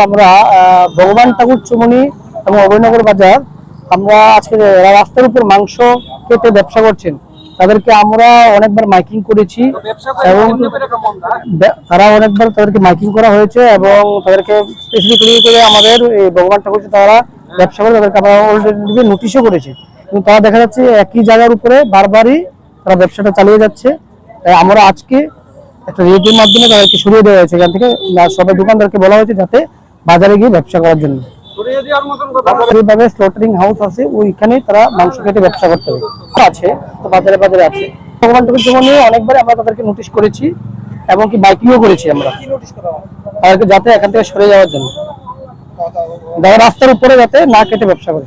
আমরা ভগবান ঠাকুর চুমনি এবং অভয়নগর বাজার আমরা আজকে রাস্তার উপর মাংস কেটে ব্যবসা করছেন তাদেরকে আমরা অনেকবার মাইকিং করেছি এবং তারা অনেকবার তাদেরকে মাইকিং করা হয়েছে এবং তাদেরকে স্পেসিফিক্যালি করে আমাদের এই ভগবান ঠাকুর তারা ব্যবসা করে তাদেরকে আমরা অলরেডি নোটিশও করেছি, কিন্তু তারা দেখা যাচ্ছে একই জায়গার উপরে বারবারই তারা ব্যবসাটা চালিয়ে যাচ্ছে। আমরা আজকে একটা রেডিওর মাধ্যমে তাদেরকে সরিয়ে দেওয়া হয়েছে এখান থেকে, সবাই দোকানদারকে বলা হয়েছে যাতে বাজারে গিয়ে ব্যবসা করার জন্য। এইভাবে স্লটারিং হাউস আছে, ওইখানে তারা মাংস কেটে ব্যবসা করতে হবে আছে, তো বাজারে বাজারে আছে। ভগবান ঠাকুর জন্য অনেকবার আমরা তাদেরকে নোটিশ করেছি এবং কি বাইকিংও করেছি আমরা তাদেরকে যাতে এখান থেকে সরে যাওয়ার জন্য, যারা রাস্তার উপরে যাতে না কেটে ব্যবসা করে।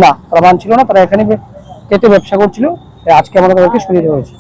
না, তারা মানছিল না, তারা এখানে কেটে ব্যবসা করছিল। আজকে আমরা তাদেরকে সরিয়ে দেওয়া হয়েছে।